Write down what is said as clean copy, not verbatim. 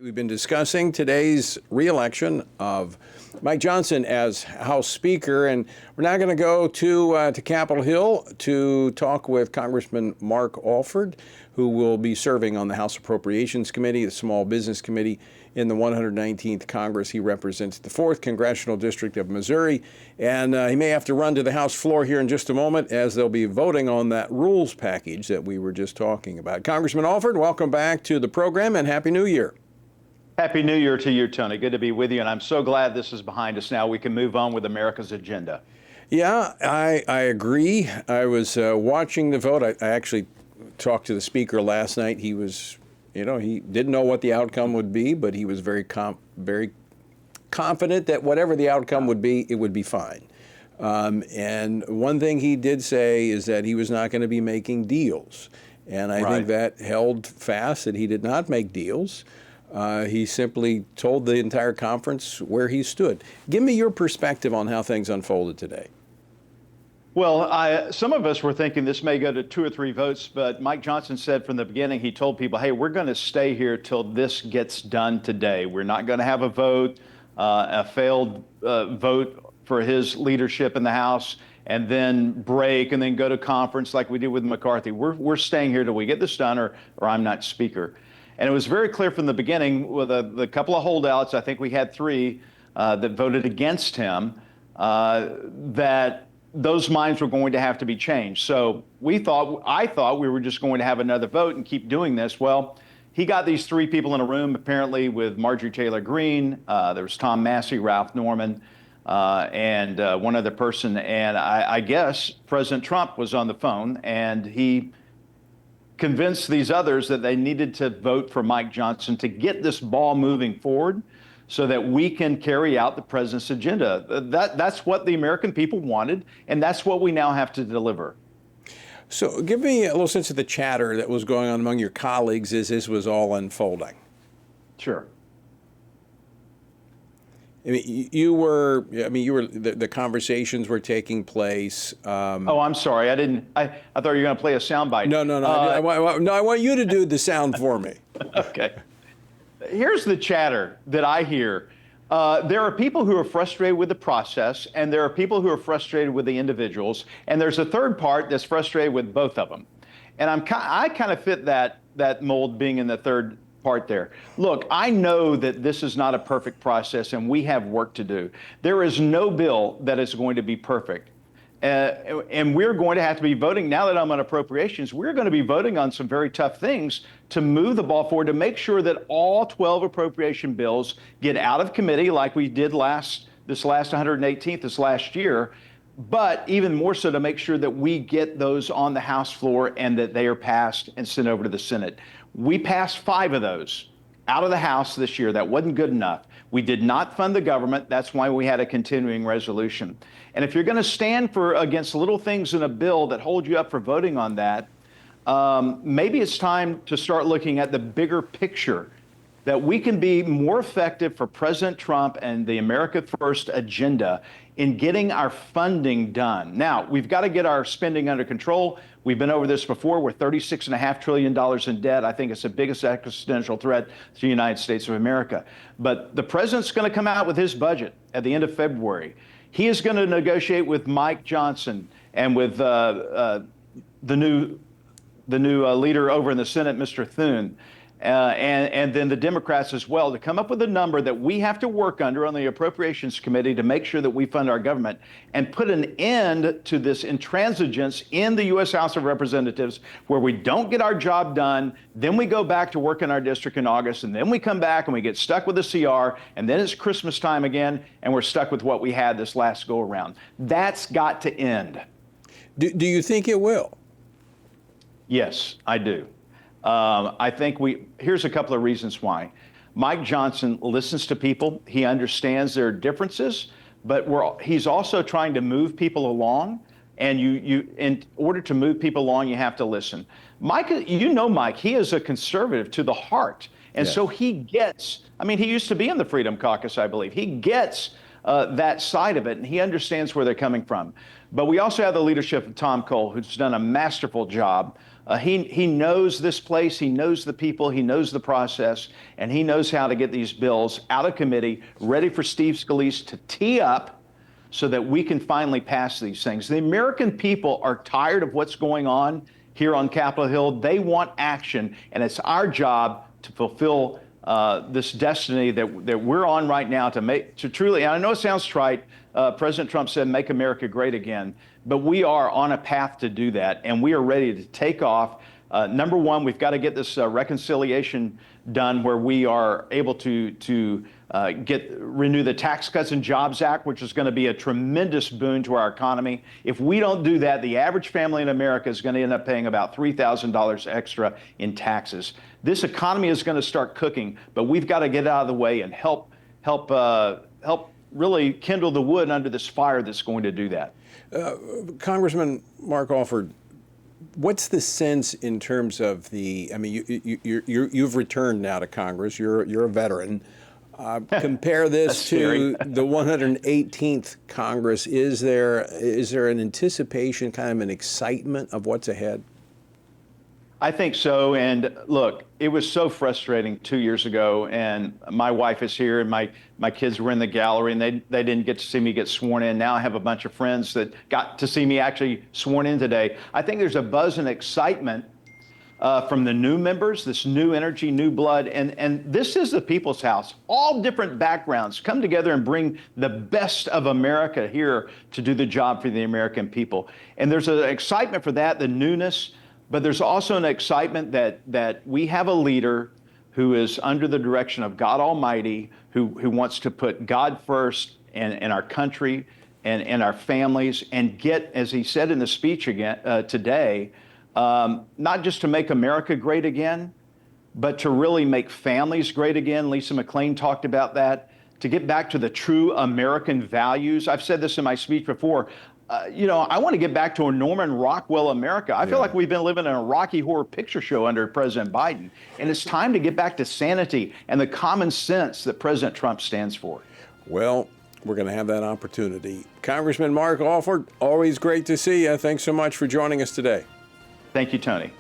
We've been discussing today's re-election of Mike Johnson as House Speaker, and we're now going to go to Capitol Hill to talk with Congressman Mark Alford, who will be serving on the House Appropriations Committee, the Small Business Committee in the 119th Congress. He represents the 4th Congressional District of Missouri, and he may have to run to the House floor here in just a moment as they'll be voting on that rules package that we were just talking about. Congressman Alford, welcome back to the program and Happy New Year. Happy New Year to you, Tony. Good to be with you, and I'm so glad this is behind us now. We can move on with America's agenda. Yeah, I agree. I was watching the vote. I actually talked to the Speaker last night. He was, he didn't know what the outcome would be, but he was very confident that whatever the outcome would be, it would be fine. And one thing he did say is that he was not going to be making deals. And I think that held fast, that he did not make deals. He simply told the entire conference where he stood. Give me your perspective on how things unfolded today. Well, some of us were thinking this may go to 2 or 3 votes, but Mike Johnson said from the beginning, he told people, hey, we're going to stay here till this gets done today. We're not going to have a vote, a failed vote for his leadership in the House, and then break and then go to conference like we did with McCarthy. We're staying here till we get this done, or I'm not Speaker. And it was very clear from the beginning with a couple of holdouts, I think we had 3 that voted against him, that those minds were going to have to be changed. So I thought we were just going to have another vote and keep doing this. Well, he got these 3 people in a room, apparently with Marjorie Taylor Greene, there was Tom Massey, Ralph Norman, and one other person. And I guess President Trump was on the phone, and he convinced these others that they needed to vote for Mike Johnson to get this ball moving forward so that we can carry out the president's agenda. That's what the American people wanted, and that's what we now have to deliver. So give me a little sense of the chatter that was going on among your colleagues as this was all unfolding. Sure. I mean, the conversations were taking place. Oh, I'm sorry. I thought you were going to play a soundbite. No. I want you to do the sound for me. Okay. Here's the chatter that I hear. There are people who are frustrated with the process, and there are people who are frustrated with the individuals, and there's a third part that's frustrated with both of them. And I kind of fit that mold, being in the third part there. Look, I know that this is not a perfect process, and we have work to do. There is no bill that is going to be perfect. And we're going to have to be voting, now that I'm on appropriations, we're going to be voting on some very tough things to move the ball forward, to make sure that all 12 appropriation bills get out of committee like we did this last 118th, this last year, but even more so to make sure that we get those on the House floor and that they are passed and sent over to the Senate. We passed 5 of those out of the House this year. That wasn't good enough. We did not fund the government. That's why we had a continuing resolution. And if you're going to stand against little things in a bill that hold you up for voting on that, maybe it's time to start looking at the bigger picture, that we can be more effective for President Trump and the America First agenda in getting our funding done. Now, we've got to get our spending under control. We've been over this before. We're $36.5 trillion in debt. I think it's the biggest existential threat to the United States of America. But the president's going to come out with his budget at the end of February. He is going to negotiate with Mike Johnson and with the new leader over in the Senate, Mr. Thune, and then the Democrats as well, to come up with a number that we have to work under on the Appropriations Committee to make sure that we fund our government and put an end to this intransigence in the U.S. House of Representatives, where we don't get our job done, then we go back to work in our district in August, and then we come back and we get stuck with the CR, and then it's Christmas time again, and we're stuck with what we had this last go around. That's got to end. Do you think it will? Yes, I do. I think here's a couple of reasons why. Mike Johnson listens to people. He understands their differences, but he's also trying to move people along. And in order to move people along, you have to listen. Mike, Mike, he is a conservative to the heart. And so he gets, he used to be in the Freedom Caucus, I believe. He gets that side of it, and he understands where they're coming from. But we also have the leadership of Tom Cole, who's done a masterful job He knows this place, he knows the people, he knows the process, and he knows how to get these bills out of committee, ready for Steve Scalise to tee up so that we can finally pass these things. The American people are tired of what's going on here on Capitol Hill. They want action, and it's our job to fulfill this destiny that we're on right now to truly, and I know it sounds trite, President Trump said, make America great again, but we are on a path to do that, and we are ready to take off. Number one, we've got to get this reconciliation done where we are able to renew the Tax Cuts and Jobs Act, which is going to be a tremendous boon to our economy. If we don't do that, the average family in America is going to end up paying about $3,000 extra in taxes. This economy is going to start cooking, but we've got to get out of the way and help really kindle the wood under this fire that's going to do that. Congressman Mark Alford, what's the sense in terms of the? I mean, you've returned now to Congress. You're a veteran. Compare this to the 118th Congress. Is there an anticipation, kind of an excitement of what's ahead? I think so. And look, it was so frustrating 2 years ago, and my wife is here, and my kids were in the gallery, and they didn't get to see me get sworn in. Now I have a bunch of friends that got to see me actually sworn in today. I think there's a buzz and excitement from the new members, this new energy, new blood, and this is the people's house. All different backgrounds come together and bring the best of America here to do the job for the American people. And there's an excitement for that, the newness. But there's also an excitement that we have a leader who is under the direction of God Almighty, who wants to put God first and our country and our families, and get, as he said in the speech again today, not just to make America great again, but to really make families great again. Lisa McClain talked about that, to get back to the true American values. I've said this in my speech before. I want to get back to a Norman Rockwell America. I feel like we've been living in a Rocky Horror Picture Show under President Biden. And it's time to get back to sanity and the common sense that President Trump stands for. Well, we're going to have that opportunity. Congressman Mark Alford, always great to see you. Thanks so much for joining us today. Thank you, Tony.